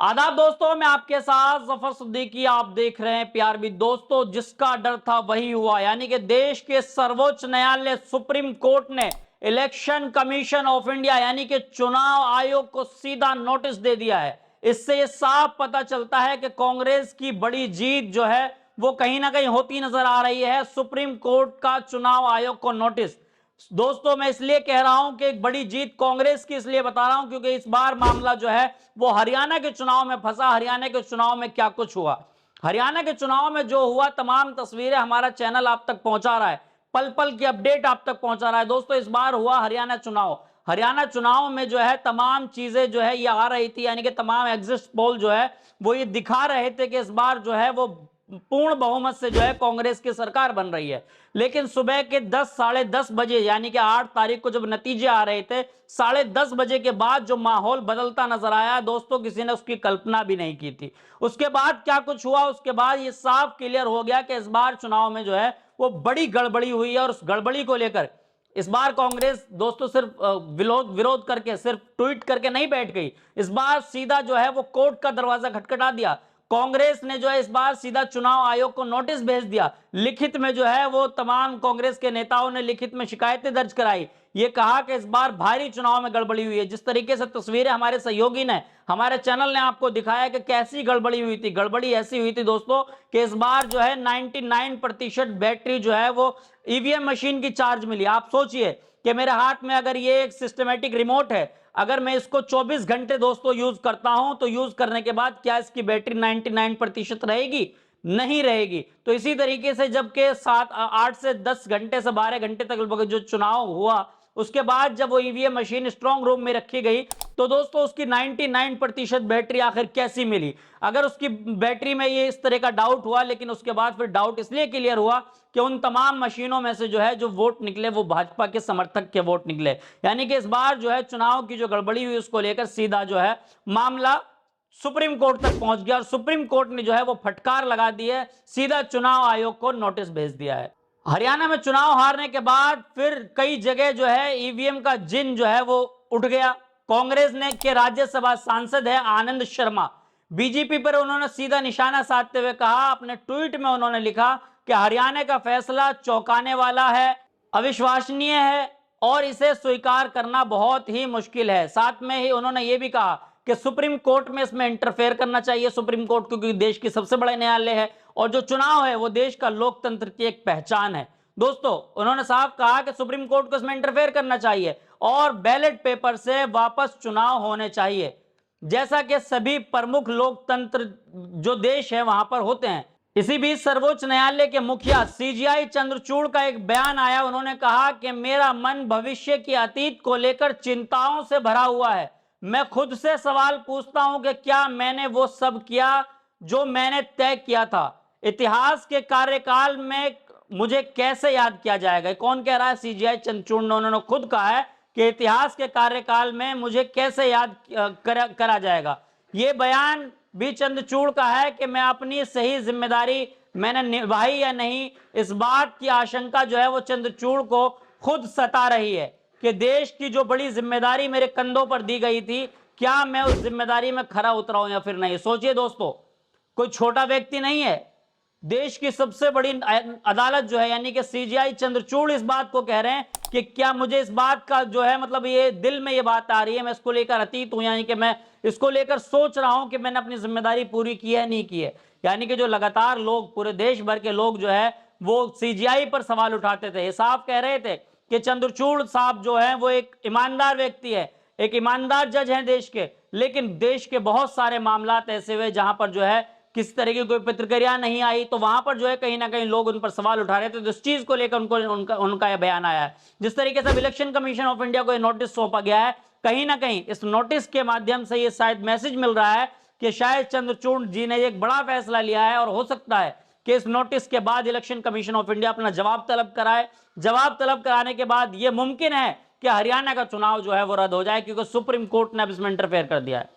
आदाब दोस्तों, मैं आपके साथ जफर सिद्दीकी। आप देख रहे हैं पीआरबी। दोस्तों, जिसका डर था वही हुआ, यानी कि देश के सर्वोच्च न्यायालय सुप्रीम कोर्ट ने इलेक्शन कमीशन ऑफ इंडिया यानी कि चुनाव आयोग को सीधा नोटिस दे दिया है। इससे ये साफ पता चलता है कि कांग्रेस की बड़ी जीत जो है वो कहीं ना कहीं होती नजर आ रही है। सुप्रीम कोर्ट का चुनाव आयोग को नोटिस। दोस्तों, मैं इसलिए कह रहा हूं कि एक बड़ी जीत कांग्रेस की इसलिए बता रहा हूं क्योंकि इस बार मामला जो है वो हरियाणा के चुनाव में फंसा। हरियाणा के चुनाव में क्या कुछ हुआ, हरियाणा के चुनाव में जो हुआ, तमाम तस्वीरें हमारा चैनल आप तक पहुंचा रहा है, पल पल की अपडेट आप तक पहुंचा रहा है। दोस्तों, इस बार हुआ हरियाणा चुनाव। हरियाणा चुनाव में जो है तमाम चीजें जो है ये आ रही थी, यानी कि तमाम एग्जिट पोल जो है वो ये दिखा रहे थे कि इस बार जो है वो पूर्ण बहुमत से जो है कांग्रेस की सरकार बन रही है। लेकिन सुबह के 10 साढ़े 10 बजे यानी कि 8 तारीख को जब नतीजे आ रहे थे, साढ़े 10 बजे के बाद जो माहौल बदलता नजर आया दोस्तों, किसी ने उसकी कल्पना भी नहीं की थी। उसके बाद क्या कुछ हुआ, उसके बाद ये साफ क्लियर हो गया कि इस बार चुनाव में जो है वो बड़ी गड़बड़ी हुई है। और उस गड़बड़ी को लेकर इस बार कांग्रेस दोस्तों सिर्फ विरोध करके, सिर्फ ट्वीट करके नहीं बैठ गई। इस बार सीधा जो है वो कोर्ट का दरवाजा खटखटा दिया। कांग्रेस ने जो है इस बार सीधा चुनाव आयोग को नोटिस भेज दिया। लिखित में जो है वो तमाम कांग्रेस के नेताओं ने लिखित में शिकायतें दर्ज कराई। ये कहा कि इस बार भारी चुनाव में गड़बड़ी हुई है। जिस तरीके से तस्वीरें हमारे सहयोगी ने, हमारे चैनल ने आपको दिखाया कि कैसी गड़बड़ी हुई थी। गड़बड़ी ऐसी हुई थी दोस्तों कि इस बार जो है 99% बैटरी जो है वो ईवीएम मशीन की चार्ज मिली। आप सोचिए कि मेरे हाथ में अगर ये एक सिस्टमेटिक रिमोट है, अगर मैं इसको 24 घंटे दोस्तों यूज करता हूं तो यूज करने के बाद क्या इसकी बैटरी 99% रहेगी? नहीं रहेगी। तो इसी तरीके से जबकि 8 से 10 घंटे से 12 घंटे तक जो चुनाव हुआ, उसके बाद जब वो ईवीएम मशीन स्ट्रांग रूम में रखी गई तो दोस्तों उसकी 99% बैटरी आखिर कैसी मिली? अगर उसकी बैटरी में ये इस तरह का डाउट हुआ, लेकिन उसके बाद फिर डाउट इसलिए क्लियर हुआ कि उन तमाम मशीनों में से जो है जो वोट निकले वो भाजपा के समर्थक के वोट निकले। यानी कि इस बार जो है चुनाव की जो गड़बड़ी हुई उसको लेकर सीधा जो है मामला सुप्रीम कोर्ट तक पहुंच गया और सुप्रीम कोर्ट ने जो है वो फटकार लगा दी है, सीधा चुनाव आयोग को नोटिस भेज दिया है। हरियाणा में चुनाव हारने के बाद फिर कई जगह जो है ईवीएम का जिन जो है वो उठ गया। कांग्रेस ने के राज्यसभा सांसद है आनंद शर्मा, बीजेपी पर उन्होंने सीधा निशाना साधते हुए कहा, अपने ट्वीट में उन्होंने लिखा कि हरियाणा का फैसला चौंकाने वाला है, अविश्वसनीय है और इसे स्वीकार करना बहुत ही मुश्किल है। साथ में ही उन्होंने ये भी कहा कि सुप्रीम कोर्ट में इसमें इंटरफेयर करना चाहिए। सुप्रीम कोर्ट क्योंकि देश की सबसे बड़ा न्यायालय है और जो चुनाव है वो देश का लोकतंत्र की एक पहचान है। दोस्तों, उन्होंने साफ कहा कि सुप्रीम कोर्ट को इसमें इंटरफेयर करना चाहिए और बैलेट पेपर से वापस चुनाव होने चाहिए, जैसा कि सभी प्रमुख लोकतंत्र जो देश है वहां पर होते हैं। इसी बीच सर्वोच्च न्यायालय के मुखिया सीजीआई चंद्रचूड़ का एक बयान आया। उन्होंने कहा कि मेरा मन भविष्य की अतीत को लेकर चिंताओं से भरा हुआ है। मैं खुद से सवाल पूछता हूं कि क्या मैंने वो सब किया जो मैंने तय किया था? इतिहास के कार्यकाल में मुझे कैसे याद किया जाएगा? कौन कह रहा है? सीजीआई चंद्रचूड़ ने, उन्होंने खुद कहा है कि इतिहास के कार्यकाल में मुझे कैसे याद करा जाएगा। ये बयान भी चंद्रचूड़ का है कि मैं अपनी सही जिम्मेदारी मैंने निभाई या नहीं, इस बात की आशंका जो है वो चंद्रचूड़ को खुद सता रही है कि देश की जो बड़ी जिम्मेदारी मेरे कंधों पर दी गई थी, क्या मैं उस जिम्मेदारी में खरा उतरा हूं या फिर नहीं। सोचिए दोस्तों, कोई छोटा व्यक्ति नहीं है। देश की सबसे बड़ी अदालत जो है यानी कि सीजीआई चंद्रचूड़ इस बात को कह रहे हैं कि क्या मुझे इस बात का जो है मतलब ये दिल में ये बात आ रही है, मैं इसको लेकर अतीत हूं, यानी कि मैं इसको लेकर सोच रहा हूं कि मैंने अपनी जिम्मेदारी पूरी की है नहीं की है। यानी कि जो लगातार लोग, पूरे देश भर के लोग जो है वो सीजीआई पर सवाल उठाते थे, साफ कह रहे थे कि चंद्रचूड़ साहब जो है वो एक ईमानदार व्यक्ति है, एक ईमानदार जज है देश के, लेकिन देश के बहुत सारे मामला ऐसे हुए जहां पर जो है किस तरह की कोई प्रतिक्रिया नहीं आई, तो वहां पर जो है कहीं ना कहीं लोग उन पर सवाल उठा रहे थे। तो इस चीज को लेकर उनका यह बयान आया है। जिस तरीके से इलेक्शन कमीशन ऑफ इंडिया को यह नोटिस सौंपा गया है, कहीं ना कहीं इस नोटिस के माध्यम से यह शायद मैसेज मिल रहा है कि शायद चंद्रचूड़ जी ने एक बड़ा फैसला लिया है और हो सकता है कि इस नोटिस के बाद इलेक्शन कमीशन ऑफ इंडिया अपना जवाब तलब कराए। जवाब तलब कराने के बाद यह मुमकिन है कि हरियाणा का चुनाव जो है वो रद्द हो जाए, क्योंकि सुप्रीम कोर्ट ने अब इसमें इंटरफेयर कर दिया है।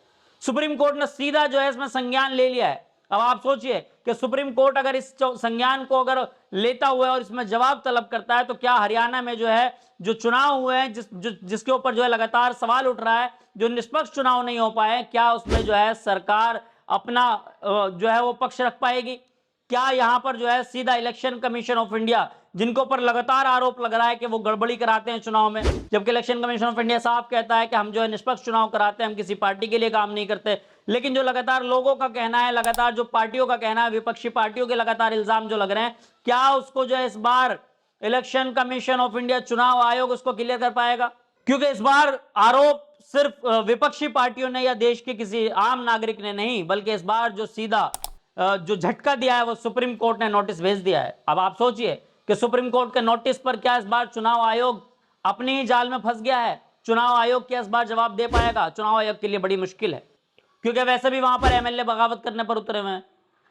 सुप्रीम कोर्ट ने सीधा जो है इसमें संज्ञान ले लिया है। अब आप सोचिए कि सुप्रीम कोर्ट अगर इस संज्ञान को अगर लेता हुआ है और इसमें जवाब तलब करता है, तो क्या हरियाणा में जो है जो चुनाव हुए हैं, जिसके ऊपर जो है लगातार सवाल उठ रहा है, जो निष्पक्ष चुनाव नहीं हो पाए, क्या उसमें जो है सरकार अपना जो है वो पक्ष रख पाएगी? क्या यहां पर जो है सीधा इलेक्शन कमीशन ऑफ इंडिया, जिनके ऊपर लगातार आरोप लग रहा है कि वो गड़बड़ी कराते हैं चुनाव में, जबकि इलेक्शन कमीशन ऑफ इंडिया साफ कहता है कि हम जो है निष्पक्ष चुनाव कराते हैं, हम किसी पार्टी के लिए काम नहीं करते, लेकिन जो लगातार लोगों का कहना है, लगातार जो पार्टियों का कहना है, विपक्षी पार्टियों के लगातार इल्जाम जो लग रहे हैं, क्या उसको जो है इस बार इलेक्शन कमीशन ऑफ इंडिया, चुनाव आयोग उसको क्लियर कर पाएगा? क्योंकि इस बार आरोप सिर्फ विपक्षी पार्टियों ने या देश के किसी आम नागरिक ने नहीं, बल्कि इस बार जो सीधा जो झटका दिया है वो सुप्रीम कोर्ट ने नोटिस भेज दिया है। अब आप सोचिए कि सुप्रीम कोर्ट के नोटिस पर क्या इस बार चुनाव आयोग अपनी ही जाल में फंस गया है? चुनाव आयोग क्या इस बार जवाब दे पाएगा? चुनाव आयोग के लिए बड़ी मुश्किल है, क्योंकि वैसे भी वहां पर एमएलए बगावत करने पर उतरे हुए हैं।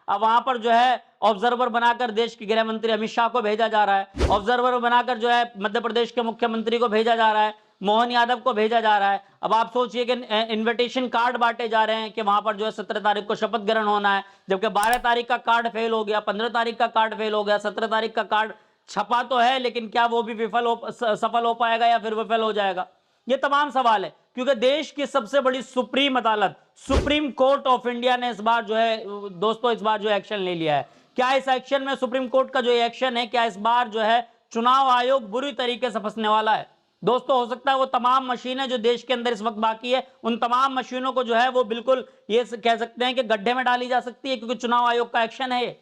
अब वहां पर जो है ऑब्जर्वर बनाकर देश के गृह मंत्री अमित शाह को भेजा जा रहा है, ऑब्जर्वर बनाकर जो है मध्य प्रदेश के मुख्यमंत्री को भेजा जा रहा है, मोहन यादव को भेजा जा रहा है। अब आप सोचिए कि इनविटेशन कार्ड बांटे जा रहे हैं कि वहां पर जो है 17 तारीख को शपथ ग्रहण होना है, जबकि 12 तारीख का कार्ड फेल हो गया, 15 तारीख का कार्ड फेल हो गया, 17 तारीख का कार्ड छपा तो है, लेकिन क्या वो भी सफल हो पाएगा या फिर विफल हो जाएगा? ये तमाम सवाल है, क्योंकि देश की सबसे बड़ी सुप्रीम अदालत सुप्रीम कोर्ट ऑफ इंडिया ने इस बार जो है दोस्तों इस बार जो एक्शन ले लिया है। क्या इस एक्शन में सुप्रीम कोर्ट का जो एक्शन है, क्या इस बार जो है चुनाव आयोग बुरी तरीके से फंसने वाला है? दोस्तों हो सकता है वो तमाम मशीनें जो देश के अंदर इस वक्त बाकी है, उन तमाम मशीनों को जो है वो बिल्कुल ये कह सकते हैं कि गड्ढे में डाली जा सकती है, क्योंकि चुनाव आयोग का एक्शन है ये।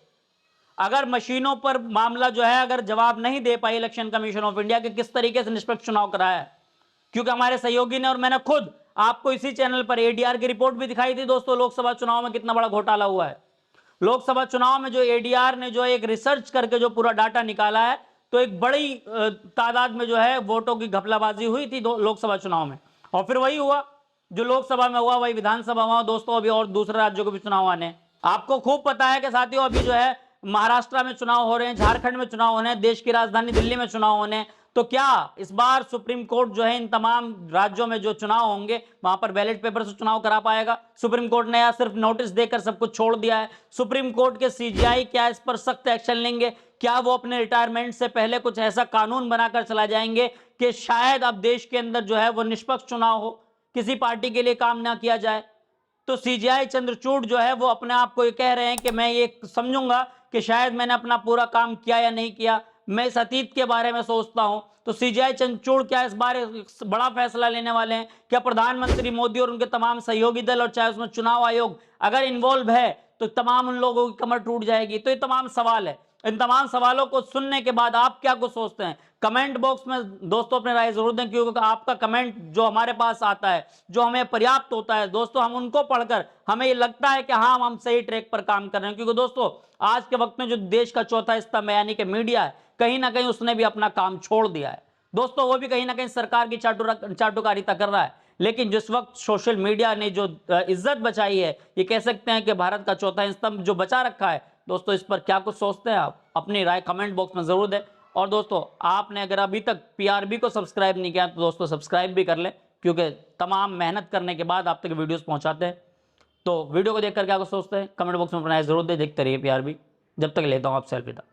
अगर मशीनों पर मामला जो है अगर जवाब नहीं दे पाई इलेक्शन कमीशन ऑफ इंडिया के किस तरीके से निष्पक्ष चुनाव कराया है, क्योंकि हमारे सहयोगी ने और मैंने खुद आपको इसी चैनल पर एडीआर की रिपोर्ट भी दिखाई थी दोस्तों, लोकसभा चुनाव में कितना बड़ा घोटाला हुआ है। लोकसभा चुनाव में जो एडीआर ने जो एक रिसर्च करके जो पूरा डाटा निकाला है, तो एक बड़ी तादाद में जो है वोटों की घपलाबाजी हुई थी लोकसभा चुनाव में, और फिर वही हुआ जो लोकसभा में हुआ, वही विधानसभा हुआ दोस्तों। अभी और दूसरे राज्यों के भी चुनाव आने हैं, आपको खूब पता है कि साथियों अभी जो है महाराष्ट्र में चुनाव हो रहे हैं, झारखंड में चुनाव होने हैं, देश की राजधानी दिल्ली में चुनाव होने हैं। तो क्या इस बार सुप्रीम कोर्ट जो है इन तमाम राज्यों में जो चुनाव होंगे वहां पर बैलेट पेपर से चुनाव करा पाएगा? सुप्रीम कोर्ट ने या सिर्फ नोटिस देकर सब कुछ छोड़ दिया है? सुप्रीम कोर्ट के सीजीआई क्या इस पर सख्त एक्शन लेंगे? क्या वो अपने रिटायरमेंट से पहले कुछ ऐसा कानून बनाकर चला जाएंगे कि शायद अब देश के अंदर जो है वो निष्पक्ष चुनाव हो, किसी पार्टी के लिए काम ना किया जाए? तो सीजीआई चंद्रचूड़ जो है वो अपने आप को ये कह रहे हैं कि मैं ये समझूंगा कि शायद मैंने अपना पूरा काम किया या नहीं किया, मैं इस अतीत के बारे में सोचता हूं। तो सीजीआई चंद्रचूड़ क्या इस बार बड़ा फैसला लेने वाले हैं? क्या प्रधानमंत्री मोदी और उनके तमाम सहयोगी दल और चाहे उसमें चुनाव आयोग अगर इन्वॉल्व है तो तमाम उन लोगों की कमर टूट जाएगी? तो ये तमाम सवाल है। इन तमाम सवालों को सुनने के बाद आप क्या कुछ सोचते हैं? कमेंट बॉक्स में दोस्तों अपनी राय जरूर दें, क्योंकि आपका कमेंट जो हमारे पास आता है, जो हमें पर्याप्त होता है दोस्तों, हम उनको पढ़कर हमें ये लगता है कि हाँ हम सही ट्रैक पर काम कर रहे हैं। क्योंकि दोस्तों आज के वक्त में जो देश का चौथा स्तंभ है यानी कि मीडिया है, कहीं ना कहीं उसने भी अपना काम छोड़ दिया है दोस्तों। वो भी कहीं ना कहीं सरकार की चाटुकारिता कर रहा है। लेकिन जिस वक्त सोशल मीडिया ने जो इज्जत बचाई है, ये कह सकते हैं कि भारत का चौथा स्तंभ जो बचा रखा है दोस्तों, इस पर क्या कुछ सोचते हैं आप? अपनी राय कमेंट बॉक्स में जरूर दें। और दोस्तों आपने अगर अभी तक पीआरबी को सब्सक्राइब नहीं किया तो दोस्तों सब्सक्राइब भी कर लें, क्योंकि तमाम मेहनत करने के बाद आप तक वीडियोस पहुंचाते हैं। तो वीडियो को देखकर क्या कुछ सोचते हैं कमेंट बॉक्स में अपना राय जरूर दें। देखते रहिए पीआरबी। जब तक लेता हूं आपसे अलविदा।